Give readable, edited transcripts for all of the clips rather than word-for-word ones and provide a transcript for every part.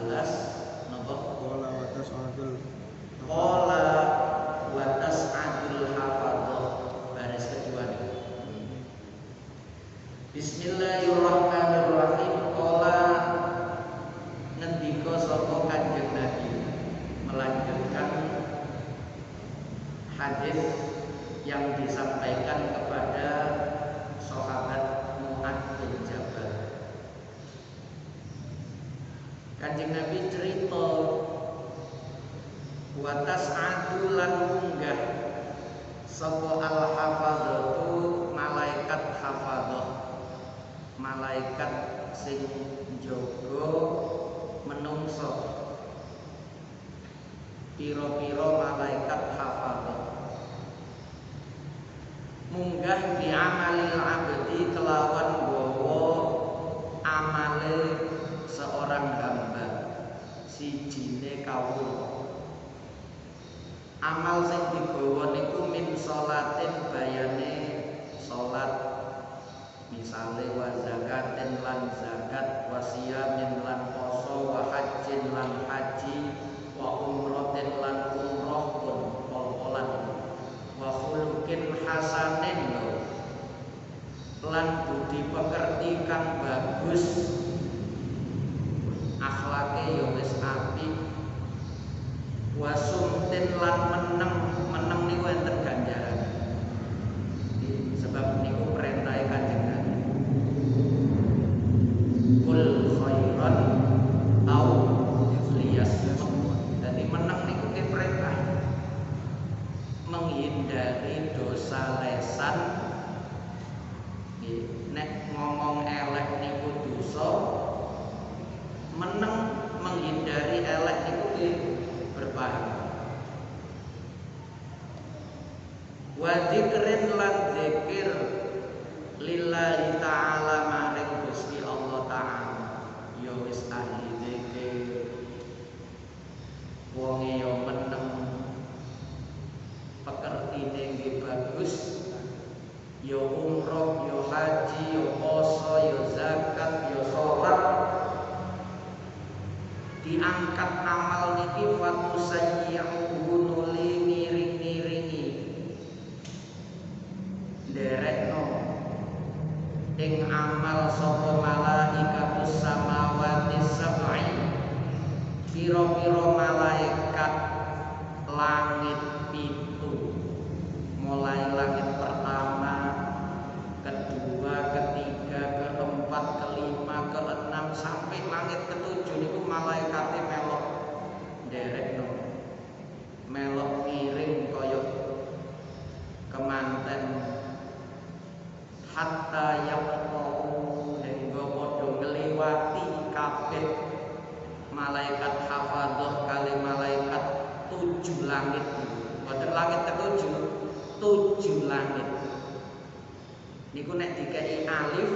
11 napa Qala wa tas'adul hafadhah baris kedua nih. Bismillahirrahmanirrahim. Qala ngendika sapa Kanjeng Nabi melanjutkan hadis yang disampaikan kepada sahabat Mu'adz bin Jabal. Kanjeng Nabi cerita wa tas'adu lan munggah sapa al-hafadzatu malaikat hafadzah, malaikat sing njaga menungso, pira-pira malaikat hafadzah munggah di amalil abdi kelawan gawa amale seorang hamba sijine kawula. Amal sing digawa niku min sholatin bayane salat, misale wa zakatin lan zakat, wa siyamin lan poso, wa hajjin lan haji, wa umratin lan umrah pun pol-polan, wa khuluqin hasanin lan budi pekerti kang bagus, akhlake ya wis apik, wa sumtin lan meneng niku enten ganjaran. Sebab niku perintah Kanjeng Nabi. Kul khairan au liyasmut. Dadi meneng niku ke perintah. Menghindari dosa lesan. Nek ngomong elek niku dosa, meneng menghindari elek niku berbahaya. Wa dzikrin lan zikir lillahi ta'ala maring Gusti Allah Ta'ala. Ya wis ahli zikir, wonge ya meneng, pekertine nggih bagus, ya umroh, ya haji, ya poso, ya zakat, ya salat, diangkat amal niki fatusayyi'uhu nuli ngiring-ngiringi derekno ing amal sapa malaikatus samawati sab'i, pira-pira malaikat langit pitu, mulai langit pertama, kedua, ketiga, keempat, kelima, keenam sampai langit ketujuh niku malaikate melok nderekno, melok ngiring kaya kemanten, hatta yaqta'u hingga padha ngliwati kabeh malaikat hafadzah kali malaikat 7 langit. Boten langit ketujuh, 7 langit. Niku nek dikei alif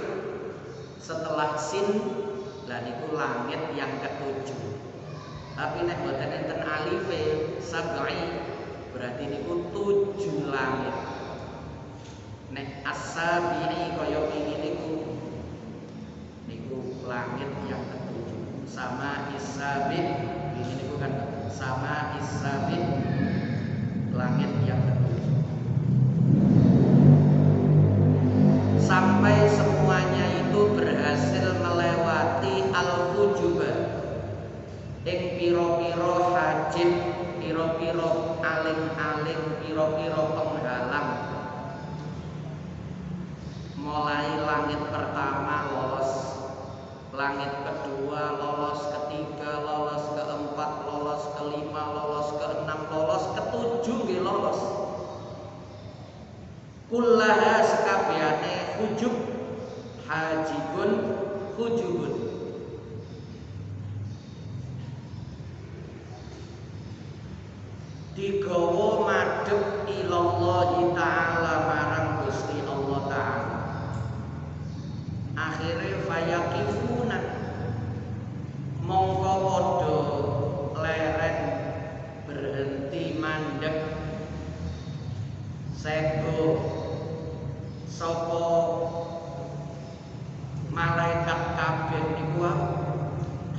setelah sin, lah niku langit yang ketujuh. Tapi nek boten enten alife sab'i, berarti niku 7 langit. Nek as-sabi'i kaya iki niku langit yang ketujuh. Sama is-sabi' ini niku kan sama is-sabi' langit yang ketujuh. Sampai semuanya itu berhasil melewati al-hujubah ing piro-piro hajib, piro-piro aling-aling, piro-piro penghalang. Mulai langit pertama lolos, langit kedua lolos, ketiga lolos, keempat lolos, kelima lolos, keenam lolos, ketujuh nggih lolos. Kullaha sekabehane hujub, hajibun, hujubun. Digawa madhep ilallahi ta'ala marang Gusti Allah Ta'ala. Akhire fayaqifuna mongko padha leren berhenti mandek sego sapa malaikat kabeh niku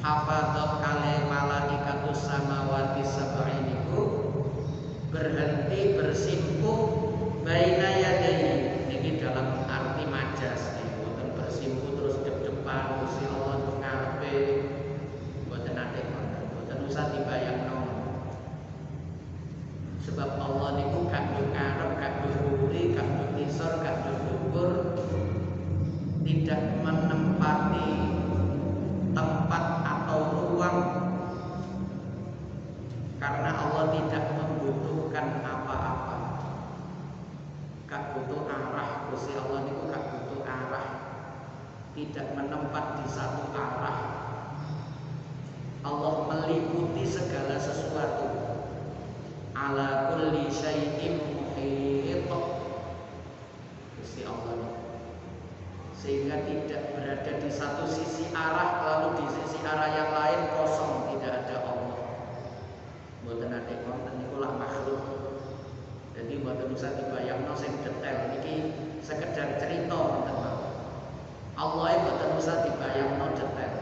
hafadzah kalih berarti bersimpuh baina yadayhi niki dalam arti majas boten bersimpuh terus depan Gusti Allah ngarepe boten nate boten usah dibayangno sebab Allah niku gak nduk ngarep gak nduk mburi gak nduk ngisor gak nduk dhuwur tidak menempati tempat atau ruang karena Allah tidak membutuhkan apa-apa. Gak butuh arah, Gusti Allah niku gak butuh arah. Tidak menempat di satu arah. Allah meliputi segala sesuatu. Ala kulli syai'in muhit. Gusti Allah niku. Sehingga tidak berada di satu sisi arah lalu di sisi arah yang lain kosong, tidak ada Allah. Mboten ate wonten niku lak makhluk. Jadi mboten usah dibayangno sing detail iki sekedar cerita ngoten mawon. Allah mboten usah dibayangno detail.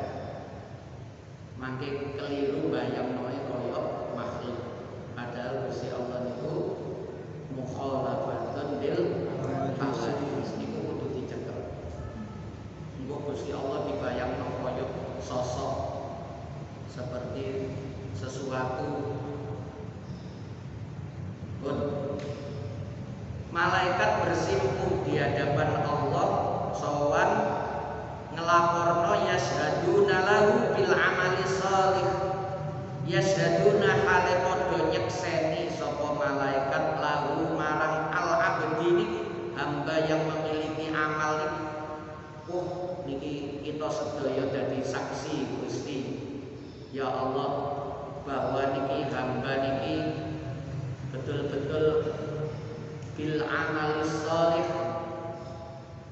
Mangke keliru bayangno kaya makhluk. Padahal Gusti Allah niku mukhalafatun lil hawadits niku kudu dicekel. Engko Gusti Allah dibayangno kaya sosok seperti sesuatu. Malaikat bersimpuh di hadapan Allah sowan ngelaporno yashaduna lahu bil amali sholih yashaduna hale padha nyekseni sapa malaikat lahu marang al abdi hamba yang memiliki amal niki kita sedaya dadi saksi Gusti ya Allah bahwa niki hamba niki betul-betul bil amal sholih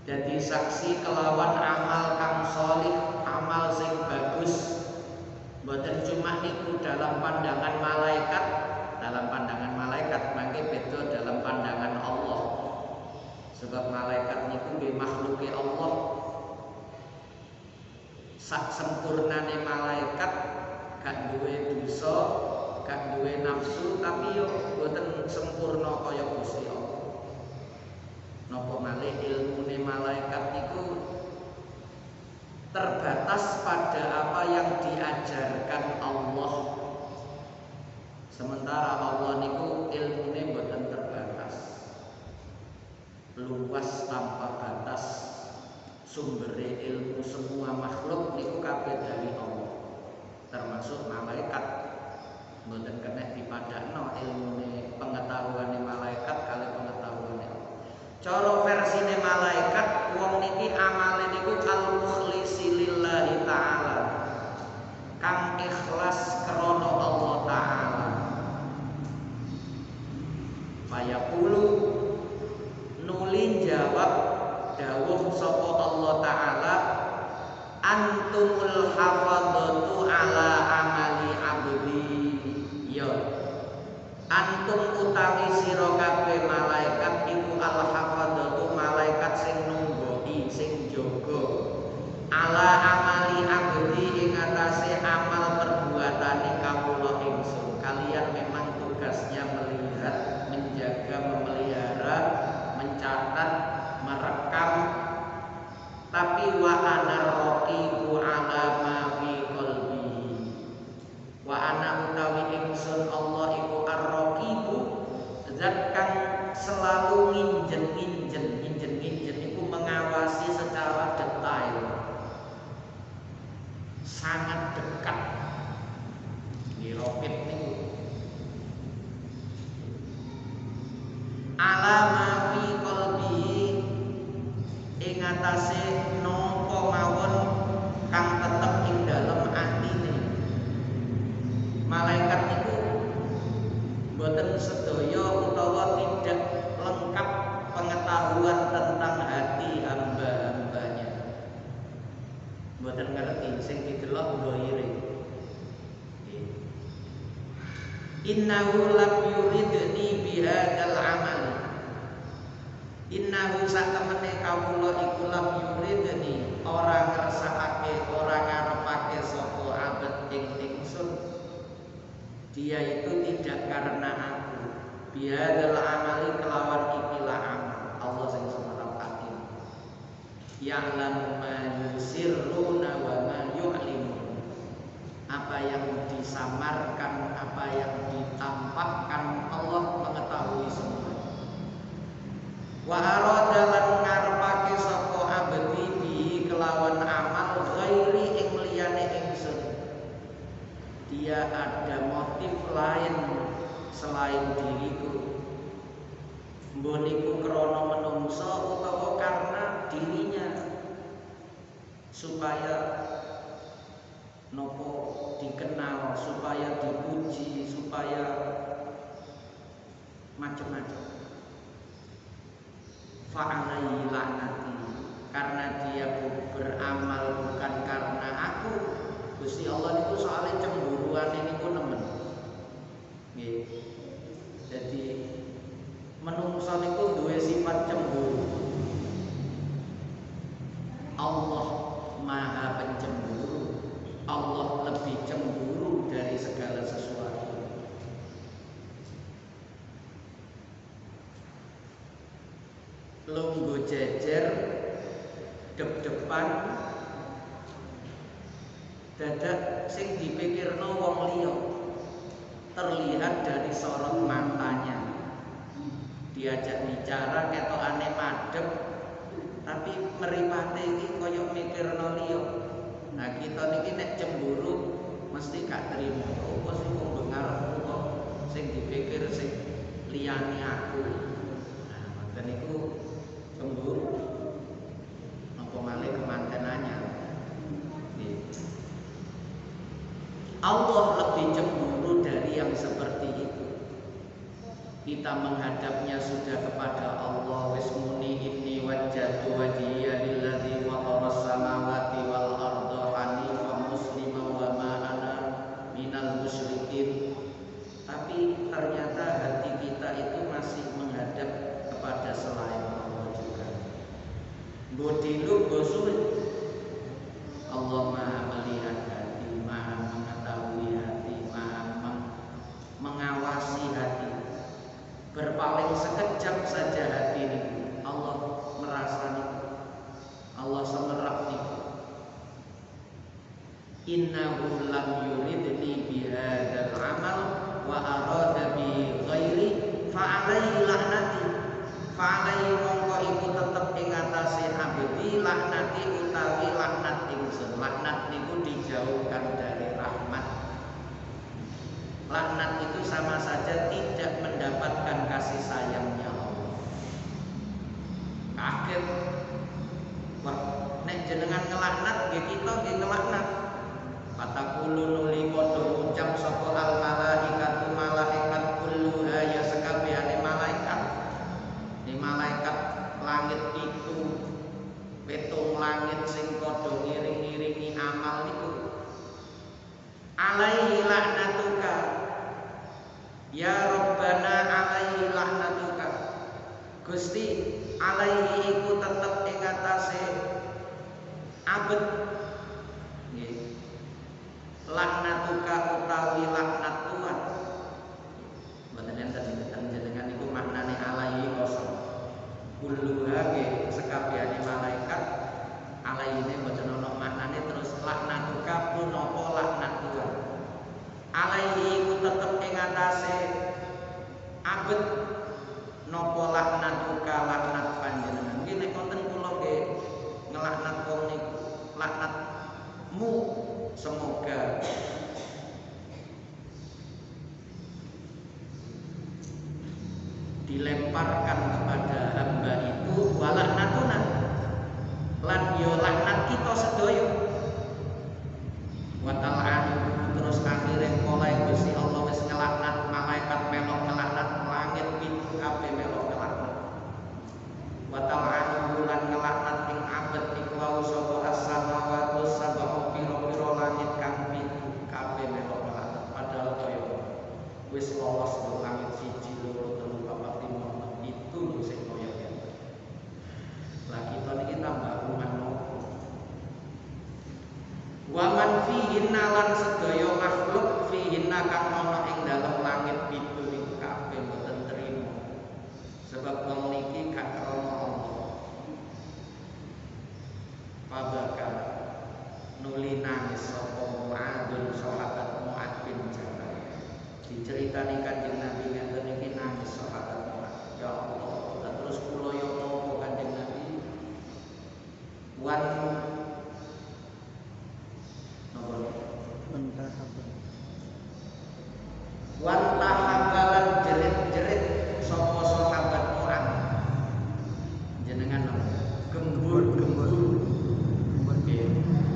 jadi saksi kelawan amal kang sholih amal sing bagus mboten cuma niku dalam pandangan malaikat mangke beda dalam pandangan Allah sebab malaikat niku nggih makhluke Allah sak sempurnane malaikat gak duwe dosa gak duwe nafsu tapi yo boten sempurna kaya Gusti Allah. Napa malih ilmune malaikat niku terbatas pada apa yang diajarkan Allah. Sementara Allah niku ilmune boten terbatas. Luas tanpa batas. Sumbere ilmu semua makhluk niku kabeh dari Allah. Termasuk malaikat. Mboten kena dipadakno ilmune pengetahuane malaikat kali pengetahuane Allah. Cara versine malaikat wong niki amale niku al-mukhlisi lillahi taala. Kang ikhlas krana Allah taala. Fayaqulu nuli jawab dawuh sapa Allah taala antumul hafadzatu ala amali abdi ya antum utawi sira kabeh malaikat iku al hafadzatu malaikat sing nunggohi sing jaga ala amali abdi ing atase amal perbuatane kawula ingsun kalian memang tugasnya melihat menjaga memelihara mencatat merekam tapi wa ana raqibu ala ma fi qalbi wa ana utawi ingsun Allah iku ar-raqibu zat kang selalu nginjen iku mengawasi secara detail sangat dekat di raqib niku ala ma fi qalbi ing atase napa mawon kang tetep ing dalem atine malaikat niku boten sedaya utawa tidak lengkap pengetahuan tentang hati hamba-hambanya boten ngerti sing didelok dhahire innahu lam yuridni bihadzal amal innahu satemene kawula iku lam yuridni ora ngersakake ora ngarepake sapa abet ing ingsun dia itu tidak karena aku bihadzal disamarkan, apa yang ditampakkan, Allah mengetahui semua. Wa arada lan ngarepake sapa abdi bi kelawan amal ghairi ing liyane ingsun. Dia ada motif lain selain diriku. Mboniku krana menungso utawa karena dirinya, supaya nopo dikenal, supaya dipuji, supaya macam-macam. Fa'alaihi laknati, karena dia beramal bukan karena aku. Gusti Allah itu soalnya cemburuan ini pun nemen. Nggih. Jadi menungso niku duwe sifat cemburu. Allah Maha Pencemburu. Allah lebih cemburu dari segala sesuatu. Lungguh jejer dep-depan dadak sing dipikirno wong liya terlihat dari sorot matanya. Diajak bicara ketokane madhep, tapi mripate iki kaya mikirno liya. Nah kita niki nek cemburu mesti gak trimo. Apa sih wong ngarepku kok sing dipikir sing liyane aku. Nah ngoten niku cemburu. Apa malih kemantenannya. Allah lebih cemburu dari yang seperti itu. Kita menghadapnya sudah kepada Allah. Wis muni inni wajjahtu wajhiya lilladzi fataras samawati wal arda hanifan musliman wa ma ana minal musyrikin. Tapi ternyata hati kita itu masih menghadap kepada selain Allah juga. Bodilu bosun. Allah Maha melihat hati, Maha mengetahui hati, Maha mengawasi hati. Berpaling sekejap saja hati ini, Allah merasa itu, Allah semerap itu. Innahu lam yuridni bihadzal amal wa arada bi ghairi fa'alaihi laknati. Fa'alaihi mongko iku tetep ing atase abdi laknati utawi laknat ingsun. Laknat niku dijauhkan dari rahmat. Laknat itu sama saja tidak mendapatkan kasih sayangnya Allah. Kaget. Wah, nek jenengan ngelaknat nggih kita nggih ngelaknat. Fatakulu nuli padha ucap sapa al malaikatu malaikat kulluha ya sekabehane malaikat. Di malaikat langit itu petung langit sing padha ngiring-ngiringi amal niku. Alaihi laknatuka ya Rabbana, alaihi laknatuka. Gusti, alaihi iku tetep ing atase abet nggih. Laknatuka utawi laknat Tuhan. Mboten enten jenengan iku maknane alaihi kosong. Kulluha nggih sekabehane malaikat, alaihine mboten ana maknane terus laknatuka punapa laknat Tuhan. Alaihi iku tetep ing atase abet napa laknatuka laknat panjenengan. Nggih nek wonten kula nggih ngelaknat wong niku laknatmu semoga dilemparkan kepada hamba itu walaknatuna lan yo laknat kita sedaya. Wa tal'anu terus akhire mulai Gusti Allah wis ngelaknat malaikat melok ngelaknat langit pitu kabeh melok ngelaknat. Wa tal'anu lan ngelaknat ing abet iku sapa as-samawati sab'u pira-pira langit kang pitu kabeh melok ngelaknat. Padahal kaya wis lolos ke langit 1 2 3 4 5 6 itu sing kaya ngene. Lah kita niki tambah umat nopo. diceritani Kanjeng Nabi ngeten iki nangis sahabat Mu'adz. Ya Allah, terus kula yo apa Kanjeng Nabi? Wan tahabalan jerit-jerit sapa sahabat Mu'adz. Jenengan gembur-gembur. Nggih.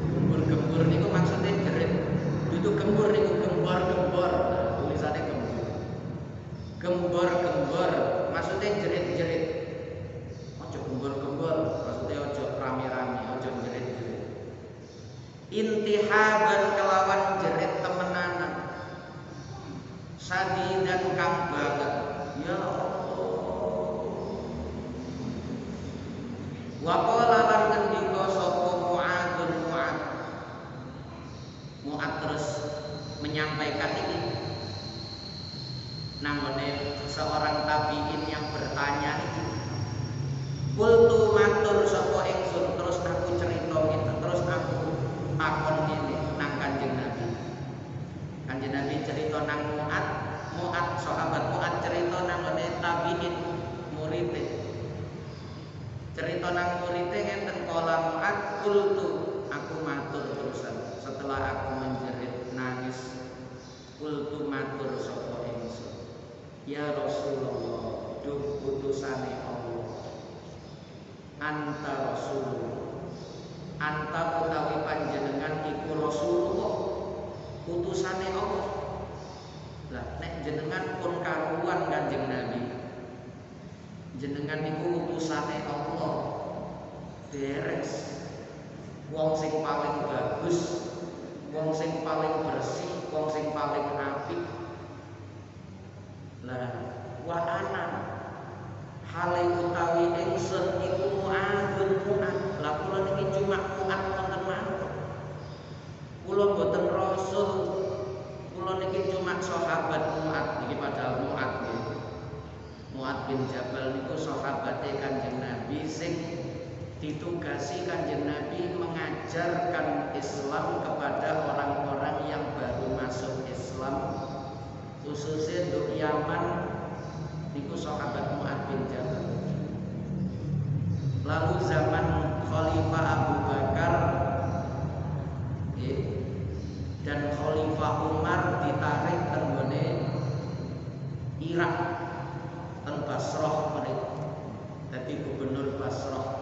Gembur-gembur niku maksudnya jerit. Itu gembur niku gembor-gembor. Tulisannya gembur. Gembor-gembor maksudnya jerit-jerit. Ojo gembor-gembor, maksudnya ojo rame-rame, ojo jerit-jerit. Intihaban kelawan jerit temenanan. Sadidan kang banget. Ya wa qala lan ngendika sapa Mu'adz terus menyampaikan ini namanya seorang tabiin yang bertanya itu. Qultu matur sapa ingsun terus aku cerita gitu, terus aku takon ngene nang Kanjeng Nabi. Kanjeng Nabi cerita nang Mu'adz sahabat Mu'adz cerita nang tabiin murid. Cerita nang murid ngenten kala Mu'adz qultu aku matur terusan setelah aku menjerit nangis qultu matur sapa ingsun ya Rasulullah duh utusane Allah anta Rasulullah anta utawi panjenengan iku Rasulullah utusane Allah. Lah nek jenengan pun karuan Kanjeng Nabi jenengan niku utusane Allah beres wong sing paling bagus wong sing paling bersih wong sing paling apik. Lah wa ana hale utawi ingsun iku Mu'adz. Lah kula niki cuma Mu'adz wonten mawon. Kula boten rasul. Kula niki cuma sahabat Mu'adz niki padahal Mu'adz bin Jabal niku sahabate Kanjeng Nabi sing ditugasi Kanjeng Nabi mengajarkan Islam kepada orang-orang yang baru masuk Islam, khususnya untuk Yaman niku sahabat Mu'adz bin Jabal. Lalu zaman Khalifah Abu Bakar dan Khalifah Umar ditarik tenggone Irak ten Basrah mereka jadi gubernur Basrah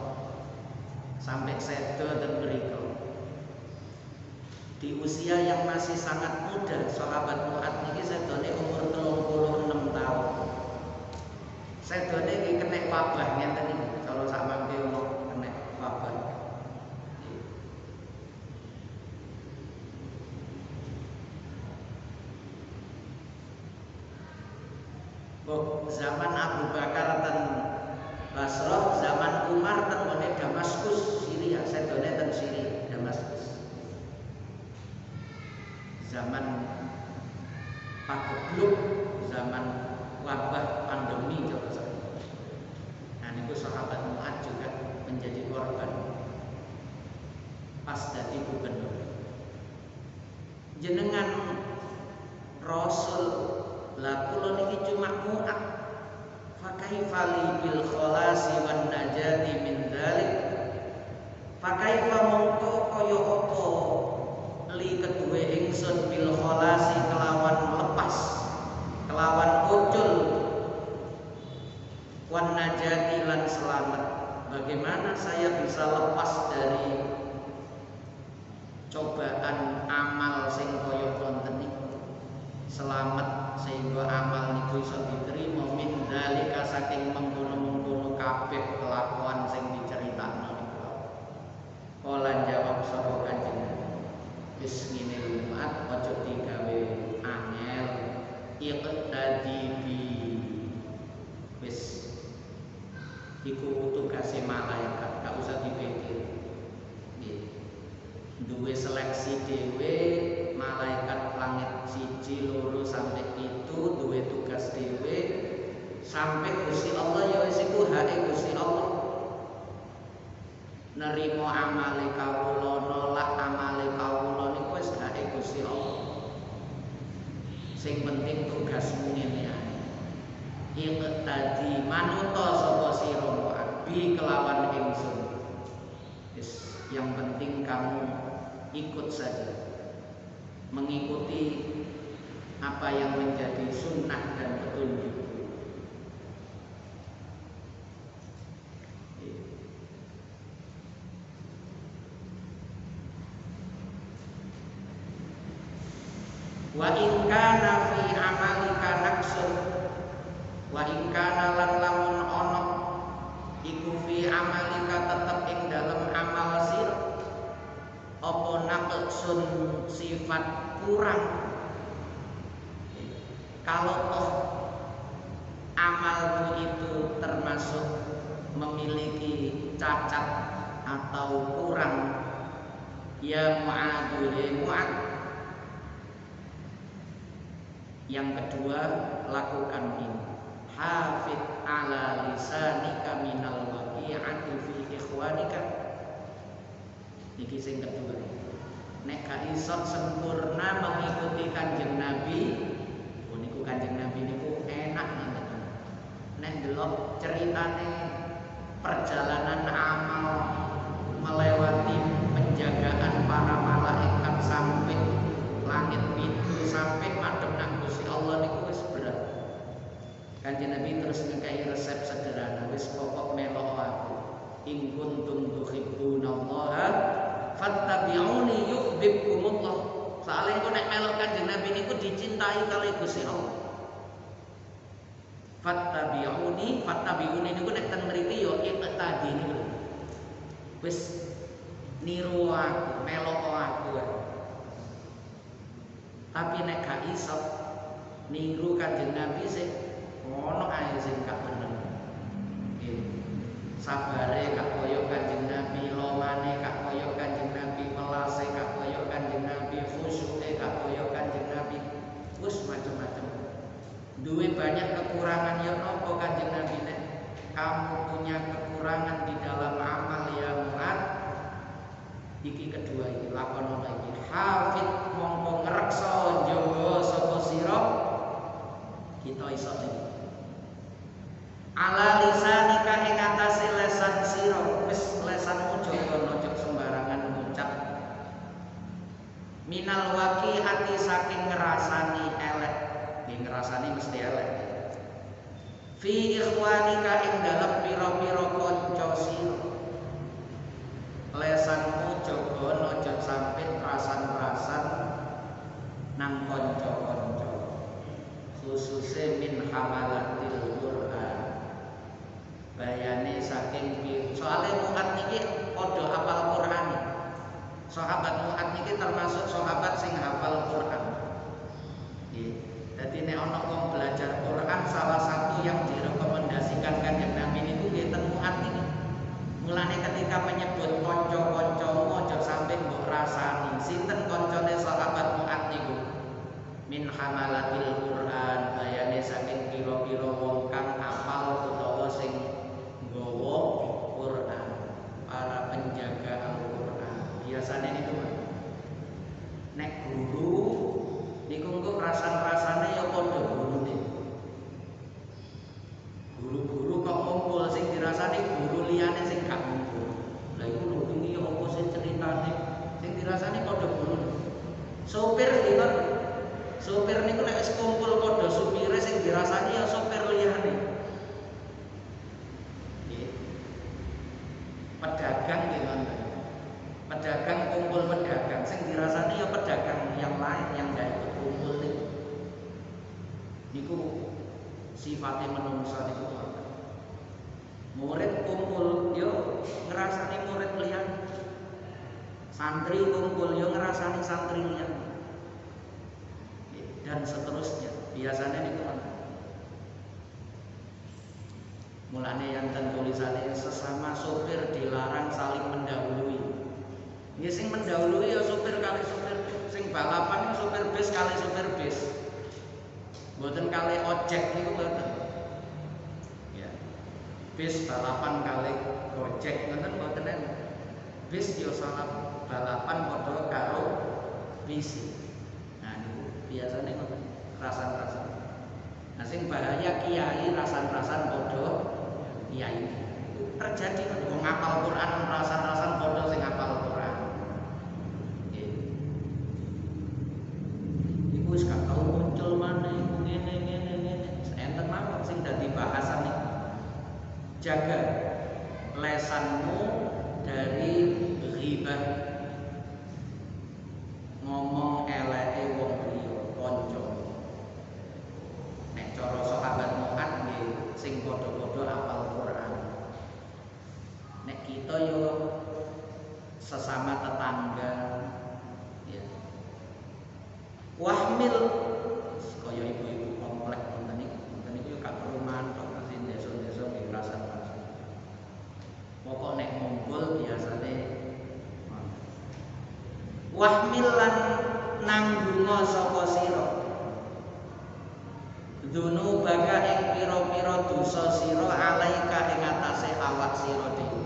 sampai sedo dan mriku. Di usia yang masih sangat muda sahabat Mu'adz niki sedone umur 36 tahun. Sedone iki kena wabah ngenten iki kalau sak mangke ono kena wabah. Zaman Abu Bakar ten Basrah, zaman Umar ten Damaskus, Syria, sedone ten Syria, Damaskus. Zaman pagebluk, zaman wabah pandemi coba saya. Nah niku sahabat Mu'adz juga menjadi korban pas dadi gubernur. Jenengan Rasul lah kula niki cuma Mu'adz. Fakaifa li bil khalasi wan najati min dzalik. Fakaifa mongko kaya apa li kedue ingsun bil khalasi kelawan lepas kelawan ucul wan najati lan selamat. Bagaimana saya bisa lepas dari cobaan amal sing kaya wonten niku? Selamat sehingga amal niku iso diterima min dzalika saking mengkono-mengkono kabeh kelakuan sing diceritakno niku. Kala jawab sapa Kanjeng wis ngene Mu'adz aja digawe angel iqtadi bi wis iku tugase malaikat gak usah dipikir. Nggih. Duwe seleksi dhewe malaikat langit 1, 2 sampai itu duwe tugas dhewe sampai Gusti Allah ya wis iku hake Gusti Allah. Nerimo amale kawula nolak amale kawula niku wis hake Gusti Allah. Sing penting tugasmu ngene ae. Iqtadi manuta sapa sira mu'abbi kelawan ingsun. Yang penting kamu ikut saja, mengikuti apa yang menjadi sunnah dan petunjuk. Wa in kana fi amalika naqsun, wa in kana lan lamun ana iku fi amalika tetep ing dalem amal sir apa naqsun sifat kurang. Kalau toh amalmu itu termasuk memiliki cacat atau kurang, ya mu'adu mu'ad. Yang kedua, lakukan ini. Hafid ala lisanika minal waqi'ati fi ikhwanika. Iki sing kedua. Nek gak iso sempurna mengikuti Kanjeng Nabi, niku Kanjeng Nabi niku enak ngoten. Nek delok ceritane perjalanan amal melewati penjagaan para malaikat sampai langit itu sampai madhep nang Gusti Allah niku wis berat. Kanjeng Nabi terus ngekai resep sederhana, wis pokok melok aku. In kuntum tuhibbunallaha fattabi'uni yuhibbukumullah. Soalnya iku nek melok Kanjeng Nabi niku dicintai kali Gusti Allah. Fattabi'uni niku nek ten mriki ya iqtadi niku. Wis niru aku, melok aku. Tapi nek gak iso niru Kanjeng Nabi sing ono ae sing gak bener. Sabare gak koyo Kanjeng Nabi, lomane gak koyo Kanjeng Nabi, melase gak koyo Kanjeng Nabi, khusyuke gak koyo Kanjeng Nabi. Wis macam-macam. Duwe banyak kekurangan ya nopo Kanjeng Nabi nek kamu punya kekurangan di dalam amal ya mu'ad. Iki kedua iki lakono iki. Hafid mongko ngreksa njaga sapa sira kita iso iki. Ala lisanika ing atase lesan sira, wis lesanmu jaga ojo sembarangan ngucap. Minal waqi'ati saking ngrasani elek, nggih ngrasani mesti elek. Fi ikhwanika ing dalem pira-pira kanca sira. Lesanmu jaga ojo sampe rasan-rasan nang kanca-kanca. Khususé min hamalatil Qur'an. Bayane saking soalnya Mu'ad niki padha hafal Qur'an. Sahabat Mu'ad niki termasuk sahabat sing hafal Qur'an. Nggih. Dadi nek ana wong belajar Qur'an salah satu yang direkomendasikan Kanjeng Nabi niku nggih ten Mu'ad niki. Mulane ketika menyebut kanca-kancamu aja sampe mbok rasani sinten kancane sahabat Mu'ad niku. Min hamalatil Qur'an, bayane saking pira-pira wong kang hafal utawa sing nggawa Qur'an, para penjaga Al-Qur'an. Biasane niku nek guru niku engko rasan-rasane ya padha gurune. Guru-guru kok ngumpul sing dirasani guru liyane sing gak ngumpul. Lah iku lho iki apa sing ceritane sing dirasani padha guru. Sopir iki sopir niku nek wis kumpul padha supire sing dirasani ya sopir liyane. Nggih. Pedagang nggih ngoten. Pedagang kumpul pedagang sing dirasani ya pedagang yang lain yang gak ikut kumpul niku. Niku sifate menungsa niku. Murid kumpul yo ngrasani murid liyane. Santri kumpul yo ngrasani santri liyane. Dan seterusnya. Biasanya niku mulane yang tulisannya sesama sopir dilarang saling mendahului. Nggih sing mendahului ya sopir kali sopir, sing balapan itu sopir bis kali sopir bis. Mboten kali ojek niku mboten. Ya. Bis balapan kali ojek ngoten mboten enak. Bis yo salah balapan padha karo bis. Biasanya ngoten. rasan-rasan. Nah sing bahaya kiai rasan-rasan bodoh kiai. Itu terjadi wong ngapal Quran rasan-rasan bodoh sing ngapal Quran. Nggih. Iku wis gak tau muncul maneh ngene. Enten mawon sing dadi bahasan iki. Jaga lesanmu dari ghibah, ngomong eleke wong liya kanca. Nek cara sahabat Mu'ad nggih sing padha-padha apal Quran. Nek kita yo sesama tetangga ya. Wahmil kaya ibu-ibu komplek ngoten niku yo gak perlu mantuk sing desa-desa nggih rasan-rasan. Pokok nek ngumpul biasane wahmil lan nanggunga sapa sira dzunubaka ing pira-pira dosa sira alaika ing atase awak sira dhewe.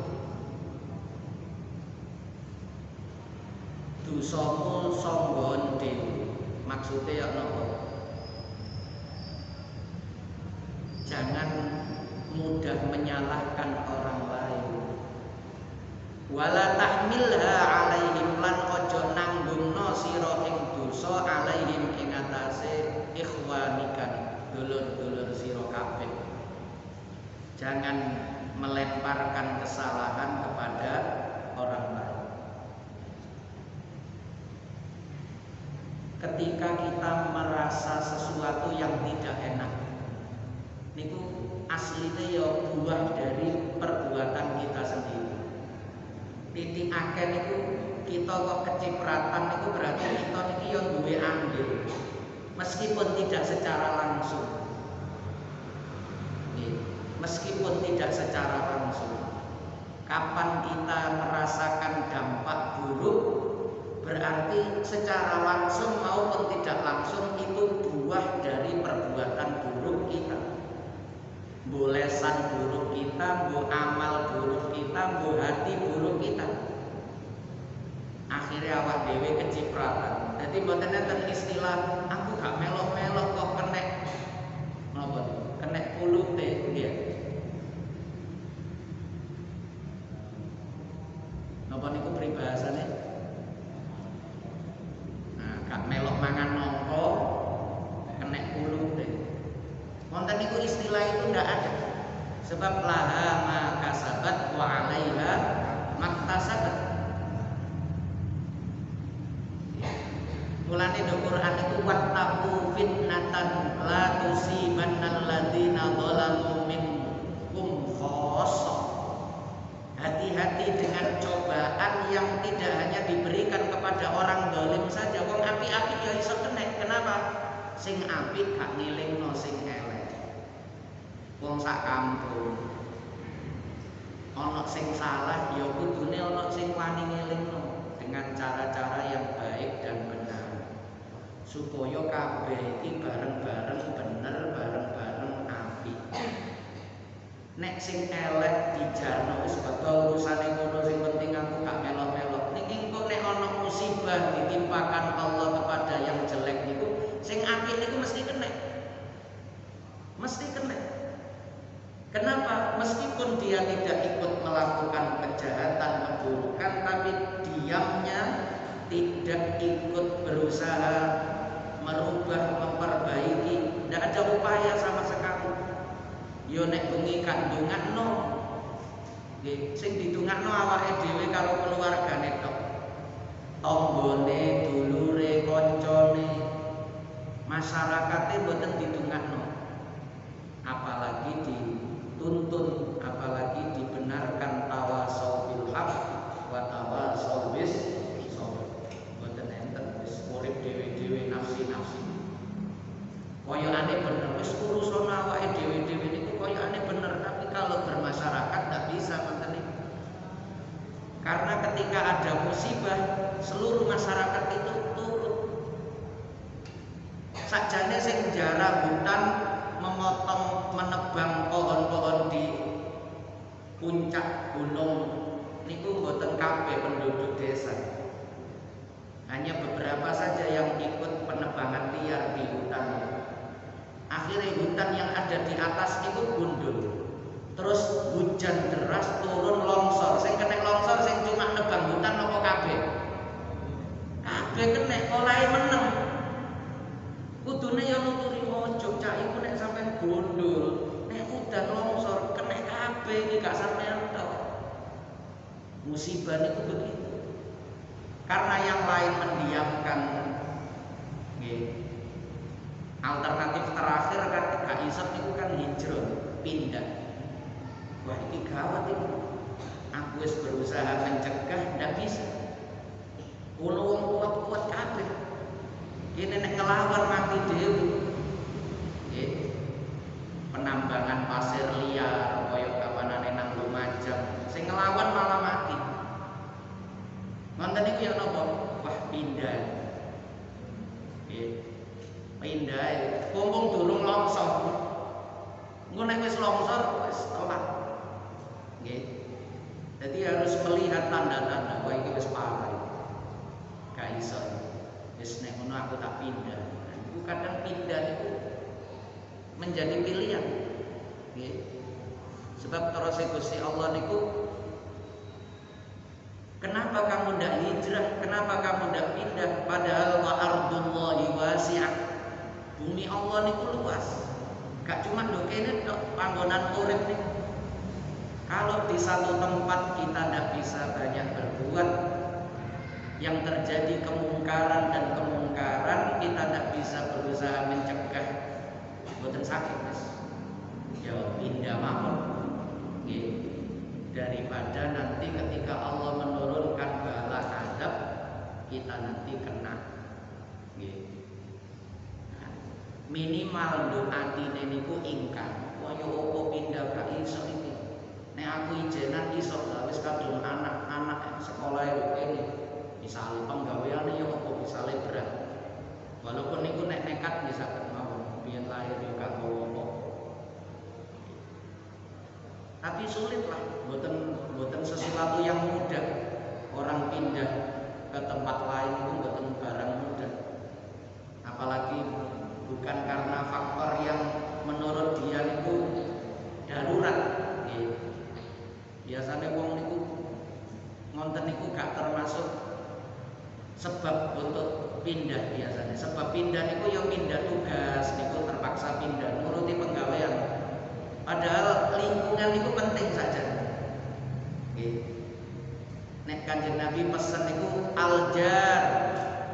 Dosamu sanggon dhewe. Maksude ya napa? Jangan mudah menyalahkan orang lain. Wala tahmilha alaihim lan aja nanggungno sira ing dosa alaihim ing atase ikhwanika dulur-dulur sira kabeh. Jangan melemparkan kesalahan kepada orang lain. Ketika kita merasa sesuatu yang tidak enak, niku aslinya ya buah dari perbuatan kita sendiri. Titik akeh niku kita kok kecipratan niku berarti kita niki yo duwe andil meskipun tidak secara langsung. Meskipun tidak secara langsung. Kapan kita merasakan dampak buruk berarti secara langsung maupun tidak langsung itu buah dari perbuatan buruk kita. Bolesan buruk kita, bu amal buruk kita, bu hati buruk kita. Akhirnya awak dewe kecipratan. Jadi mboten enten istilah aku gak melok-melok kok kenek napa kenek kulute nggih. Napa niku peribahasane? Nah, gak melok mangan nongko kenek kulute. Wonten niku istilah itu ndak ada. Sebab laha ma kasabat wa 'alaiha maktasabat. Mulane di Quran itu wattaqu fitnatan la tusibannal ladzina zalamu minkum khassah. Hati-hati dengan cobaan yang tidak hanya diberikan kepada orang zalim saja. Wong apik-apik ya iso kena. Kenapa? Sing apik gak ngelingno sing elek. Wong sak kampung ana sing salah ya kudune ana sing wani ngelingno dengan cara-cara yang baik dan benar supaya kabeh iki bareng-bareng bener bareng-bareng apik. Nek sing elek dijarno wis bakal urusane ngono sing penting aku gak melok-melok. Niki engko nek ana musibah ditimpakan Allah kepada yang jelek niku sing apik niku mesti kena. Mesti kena. Kenapa? Meskipun dia tidak ikut melakukan kejahatan, keburukan, tapi diamnya tidak ikut berusaha merubah, memperbaiki, tidak ada upaya sama sekali. Yo nek bengi kandungan no, sing didungakno awake dhewe karo keluargane tok, tanggane, dulure, koncone, masyarakate mboten didungakno, apalagi dituntun, apalagi dibenarkan tawasau bil haq wa tawasau bis sabr. Mboten enten wis urip dhewe-dhewe nafsi-nafsi. Koyokane bener wis urusan awake dhewe-dhewe niku koyokane bener, tapi kalau bermasyarakat ndak bisa ngoten niku. Karena ketika ada musibah seluruh masyarakat itu turut. Sakjane sing jara hutan memotong, menebang pohon-pohon di puncak gunung niku mboten kabeh penduduk desa. Hanya beberapa saja yang ikut penebangan liar di hutan. ada di atas itu gundul. Terus hujan deras turun longsor. Sing kena longsor sing cuma nebang hutan apa kabeh? Kabeh kena oleh meneng. Kudune ya nuturi ojo cak iku nek sampean gundul, nek udan longsor kena kabeh iki gak sampean tok. Musibah itu begitu. Karena yang lain mendiamkan. Nggih. Alternatif terakhir kan gak iso niku kan hijrah, pindah. Wah ini gawat ini. Aku wis berusaha mencegah, ndak bisa. Kulo wong kuat-kuat kabeh. Kene nek ngelawan mati dhewe. Nggih. Penambangan pasir liar kaya kawanane nang Lumajang, sing ngelawan malah mati. Wonten niku ya napa? Wah pindah. Nggih. Pindah, mumpung durung longsor. Engko nek wis longsor wis tolak. Nggih. Jadi harus melihat tanda-tanda wah iki wis parah. Gak iso. Wis nek ngono aku tak pindah. Iku kadang pindah itu menjadi pilihan. Nggih. Sebab terus Gusti Allah niku kenapa kamu ndak hijrah? Kenapa kamu ndak pindah? Padahal wa ardullahi wasi'ah. Bumi Allah niku luas. Gak cuma do kene tok panggonan urip niku. Kalau di satu tempat kita tidak bisa banyak berbuat, yang terjadi kemungkaran dan kemungkaran kita tidak bisa berusaha mencegah, boten sakit mas. Ya pindah mawon. Daripada nanti ketika Allah menurunkan bala azab kita nanti kena. Minimal doa tine niku ingkang. Kaya opo pindah gak iso iki. Nek aku ijenan iso wis kadung anak-anak sekolah kene. Misale penggaweane ya apa misale berat. Walaupun niku nek nekat bisa mawon, biyen lahir yo gak apa. Tapi sulit lah, boten sesuatu yang mudah. Orang pindah ke tempat lain itu boten barang mudah. Apalagi bukan karena faktor yang menurut dia itu darurat. Biasanya wong niku ngonten niku gak termasuk sebab untuk pindah biasanya. Sebab pindah niku ya pindah tugas, niku terpaksa pindah nuruti penggawean. Padahal lingkungan niku penting saja. Nek Kanjeng Nabi pesen niku aljar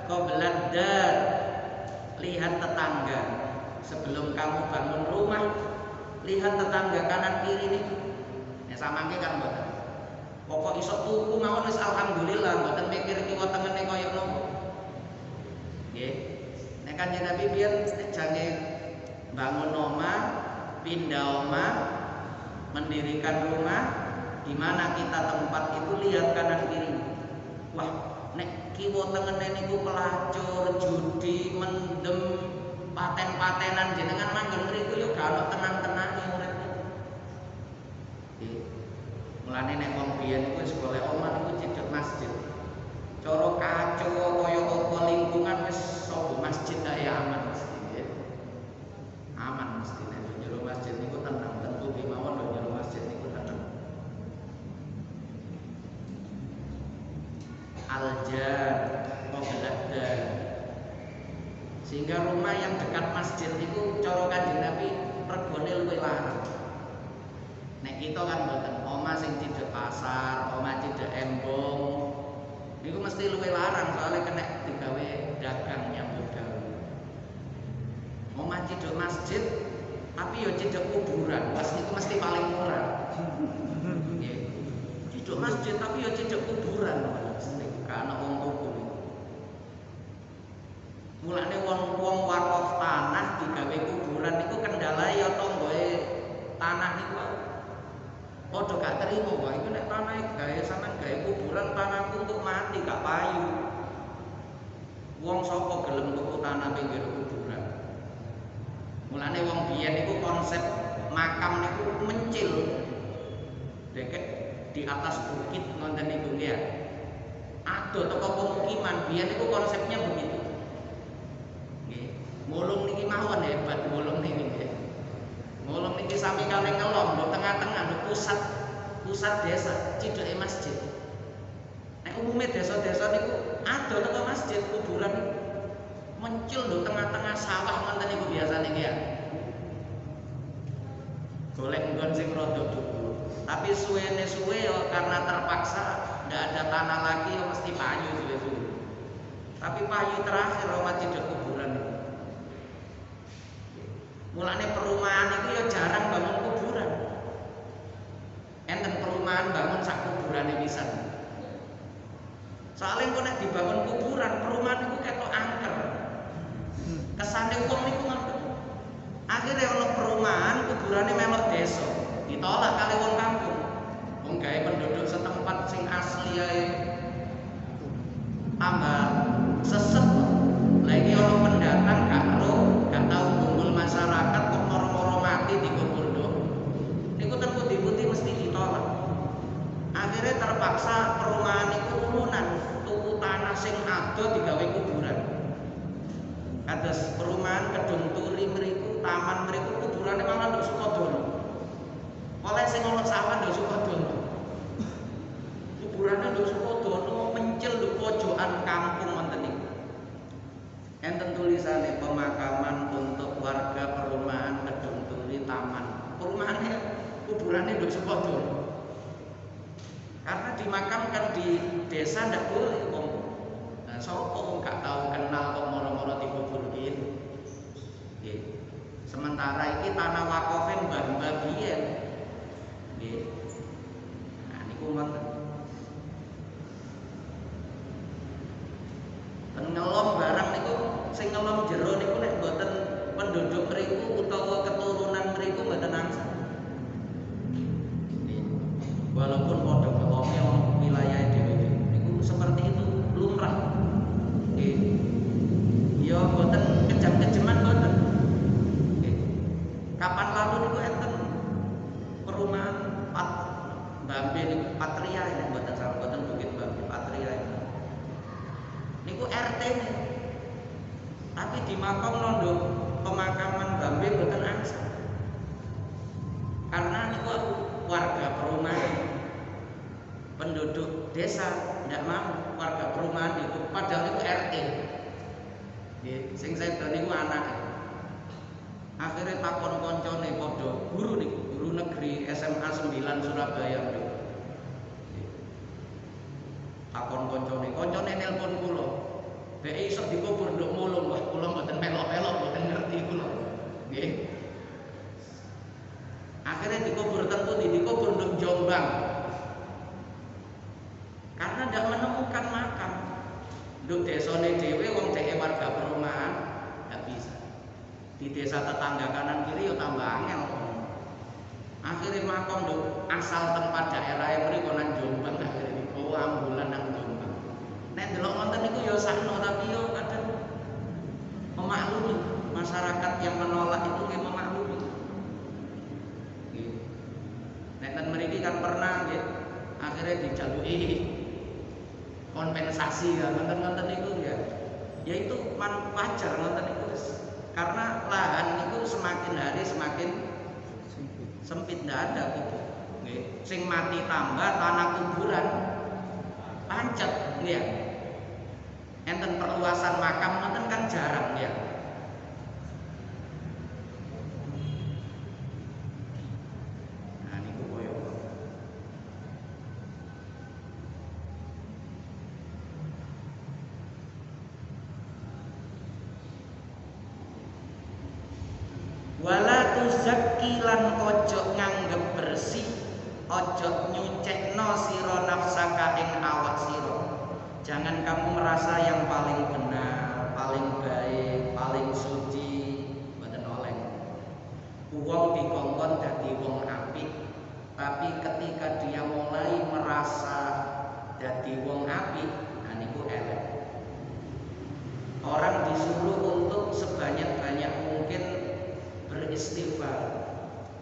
qoblad dar. Lihat tetangga sebelum kamu bangun rumah, lihat tetangga kanan kiri nih. Nek samangke kan mboten. Pokok iso tuku mawon wis alhamdulillah, mboten mikir kiwa tengene kaya nopo. Nggih. Nek Kanjeng Nabi biyen jange bangun omah, pindah omah, mendirikan rumah, di mana kita tempat itu lihat kanan kiri. Wah, nek kiwa tengene niku pelacur, judi, mendem, paten-patenan jenengan manggon mriku yo gak ono tenang-tenange urip. Nggih. Mulane nek wong biyen iku wis golek omah niku cedhek masjid. Cara kacau kaya apa lingkungan wis sobo masjid ae aman mesti nggih. Aman mesti nek njero masjid niku tenang, tentu kemawon lho njero masjid niku tenang. Aljar qoblada. Sehingga rumah yang dekat masjid itu cara Kanjeng Nabi regane luwih larang. Nek kita kan mboten omah sing cedhek pasar, omah cedhek embong. Niku mesti luwih larang soalnya kena digawe dagang nyambut gawe. Omah cedhek masjid tapi yo cedhek kuburan, wes niku mesti paling murah. Nggih. Cedhek masjid tapi yo cedhek kuburan. Karena wong tuku. Mulane wong wakaf tanah digawe kuburan niku kendalae ya tanggoe tanah niku. Padha gak trimo wae iku nek tanah gawe sampean gawe kuburan tanahku untuk mati gak payu. Wong sapa gelem tuku tanah pinggir kuburan. Mulane wong biyen niku konsep makam niku mencil. Dekek di atas bukit ngonten niku ya. Aduh toko pemukiman biyen niku konsepnya begitu. Nggih. Mulung niki mawon hebat mulung niki nggih. Mulung niki sami kali ngelom lho tengah-tengah lho pusat desa, cideke masjid. Nek umume desa-desa niku ada teko masjid kuburan mencil lho tengah-tengah sawah ngoten niku biasane iki ya. Golek nggon sing rada dhuwur. Tapi suwene suwe ya karena terpaksa ndak ada tanah lagi ya mesti payu suwe-suwe. Tapi payu terakhir omah cidek kuburan. Mulane perumahan itu ya jarang bangun kuburan. Enten perumahan bangun sak kuburane pisan. Soalnya kok nek dibangun kuburan, perumahan itu ketok angker. Kesane wong niku ngoten. Akhire ana perumahan kuburane melok desa, ditolak kali wong kampung. Wong gawe penduduk setempat sing asli ae tambah sesep. Lagi orang pendatang gak tahu kumpul masyarakat kok moro-moro mati dikubur dong. Niku ten putih-putih mesti ditolak. Akhirnya terpaksa perumahan itu urunan tuku tanah sing ado digawe kuburan. Kados perumahan Kedung Turi mriku, taman mriku kuburane malah nduk Sukodono. Oleh sing ana sawah nduk Sukodono. Kuburane nduk Sukodono mencil nduk pojokan kampung wonten niku. Enten tulisane pemakaman untuk warga perumahan Kedung Turi taman. Perumahannya kuburannya nduk Sukodono. Karena dimakamkan di desa ndak boleh wong. Nah, sapa wong gak tahu kenal kok moro-moro dikubur gitu. Nggih. Sementara iki tanah wakofe mbah-mbah biyen. Nggih. Nah niku wonten. Ngelom barang niku sing ngelom jero niku nek mboten penduduk mriku utawa keturunan mriku mboten angsal. Walaupun padha ngelomnya wilayah dhewe niku seperti itu lumrah. Nggih. Ya mboten kejam-kejeman mboten. Nggih. Kapan lalu niku enten perumahan Mbambe niku Patria nek mboten salah mboten Bukit Mbambe Patria. Niku RT nih. Tapi di makam nondo pemakaman Mbambe mboten angsal. Karena niku warga perumahan penduduk desa tidak mau warga perumahan itu padahal itu RT. Sing sedo niku anak. Akhirnya takon koncone padha guru niku, guru negeri SMA 9 Surabaya niku. Takon koncone nelpon kula. Bek iso dikubur nduk mulung, wah kula mboten melok-melok mboten ngerti kula. Nggih. Akhirnya dikubur ten pundi? Dikubur nduk Jombang. Karena tidak menemukan makam. Nduk desane dhewe wong dheke warga perumahan ndak bisa. Di desa tetangga kanan kiri yo tambah angel. Akhirnya makam nduk asal tempat daerah mriku nang Jombang akhirnya dibawa ambulan nang Jombang. Nek delok wonten niku yo sakno tapi yo kadang memaklumi masyarakat yang menolak itu nggih memaklumi. Nggih. Nek ten mriki kan pernah nggih akhirnya dijaluki kompensasi ya ngoten-ngoten niku ya. Ya itu wajar ngoten niku. Karena lahan niku semakin hari semakin sempit ndak ada kubur. Nggih. Sing mati tambah tanah kuburan pancet nggih ya. Enten perluasan makam ngoten kan jarang ya. Nah niku koyo wala tuzakki lan ojo nganggep bersih, ojo nyucekno sira nafsaka ing awak sira. Jangan kamu merasa yang paling benar, paling baik, paling suci, mboten oleh. Wong dikongkon dadi wong apik, tapi ketika dia mulai merasa dadi wong apik, nah niku elek. Orang disuruh untuk sebanyak-banyak mungkin beristighfar,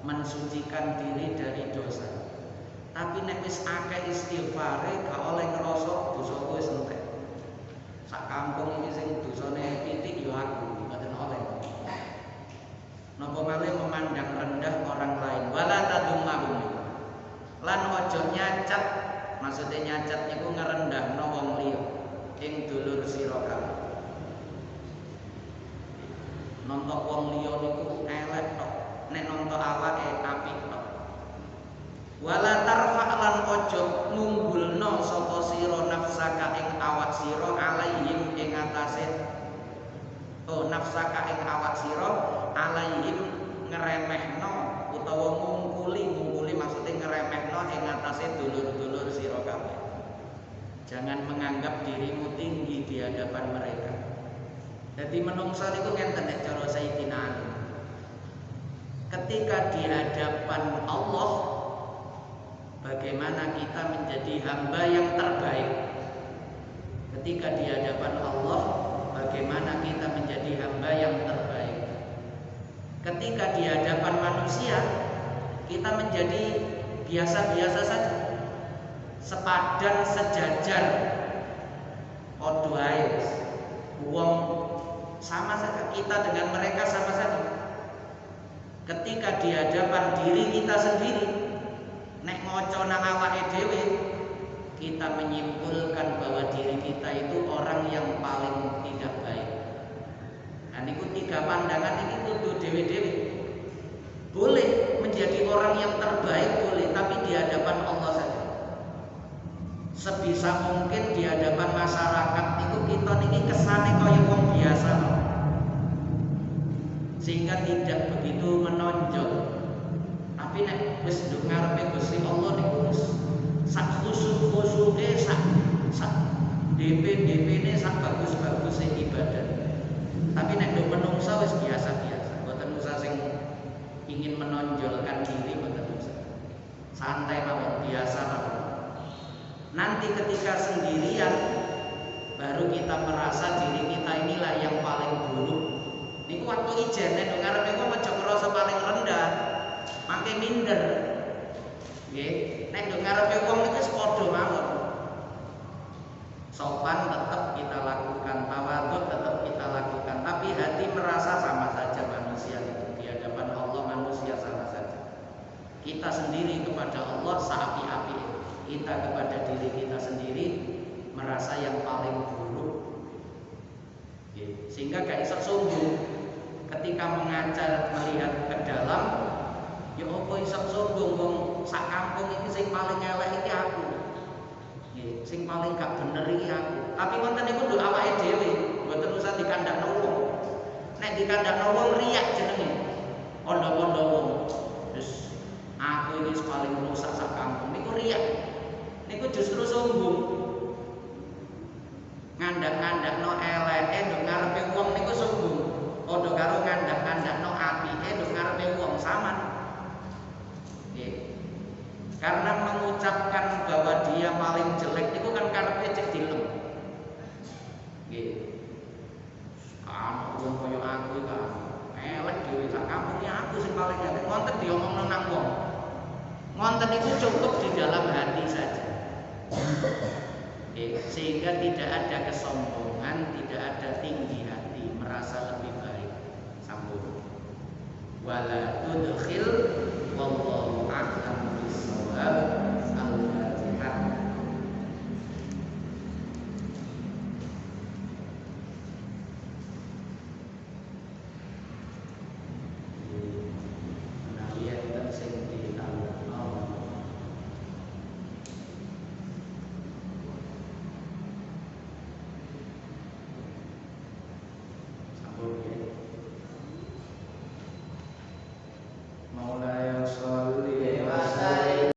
mensucikan diri dari dosa. Tapi nek wis akeh istighfare gak oleh ngrasa dosa wis entek. Sak kampung iki sing dosane titik yo aku, mboten oleh. Napa malih memandang rendah nonton wong liya niku elek tok, nek nonton awake apik tok. Wala tarfa lan ojo ngunggulno sapa sira nafsaka ing awak sira alaihim ing atase nafsaka ing awak sira alaihim ngremehno utawa ngungkuli maksudnya ngremehno ing atase dulur-dulur sira kabeh. Jangan menganggap dirimu tinggi di hadapan mereka. Jadi menungso niku ngenten nek cara Sayyidina Ali. Ketika di hadapan Allah, bagaimana kita menjadi hamba yang terbaik. Ketika di hadapan Allah, bagaimana kita menjadi hamba yang terbaik. Ketika di hadapan manusia, kita menjadi biasa-biasa saja, sepadan sejajar, padha ae, wong sama saja, kita dengan mereka sama saja. Ketika di hadapan diri kita sendiri, nek ngoco nang awake dhewe, kita menyimpulkan bahwa diri kita itu orang yang paling tidak baik. Nah niku tiga pandangan ini kudu dhewe-dhewe. Boleh menjadi orang yang terbaik boleh, tapi di hadapan Allah saja. Sebisa mungkin di hadapan masyarakat itu kita niki kesane kaya wong biasa, sehingga tidak begitu menonjol. Tapi nek wis nduk ngarepe Gusti Allah niku wis sak khusyuk-khusyuke sak DP-ne sak bagus-baguse ibadah. Tapi nek nduk menungsa wis biasa-biasa, mboten usah sing ingin menonjolkan diri, mboten usah. Santai mawon, biasa mawon. Nanti ketika sendirian baru kita merasa diri kita inilah yang paling buruk. Niku waktu ijen nek ngarepe kok aja ngrasa paling rendah, mangke minder. Nggih, nek ngarepe wong niku wis padha mawon. Sopan tetap kita lakukan, tawadhu tetap kita lakukan, tapi hati merasa sama saja manusia itu. Di hadapan Allah manusia sama saja. Kita sendiri kepada Allah seapi-api, kita kepada diri kita sendiri merasa yang paling buruk. Sehingga gak iso sombong. Ketika mengajar melihat ke dalam, ya apa iso sombong wong sak kampung iki sing paling elek iki aku. Nggih, sing paling gak bener iki aku. Tapi wonten niku nduk awake dhewe, mboten usah dikandakno wong. Nek dikandakno wong riyak jenenge. Ondo-ondo wong. Terus aku iki paling rusak sak kampung niku riyak. Niku justru sombong. Ngandak-ngandakno eleke nduk ngarepe wong niku sombong. Padha karo ngandak-ngandakno apike nduk ngarepe wong sama. Nggih. Karena mengucapkan bahwa dia paling jelek itu kan karepe cek dilem. Nggih. Kan wong kaya aku kan elek dhewe sak kampung ya aku sing paling elek. Wonten diomongno nang wong. Wonten itu cukup di dalam hati saja. Sehingga tidak ada kesombongan, tidak ada tinggi hati, merasa lebih baik. Sambung. Wala tudkhil wallahu a'lam bissawab.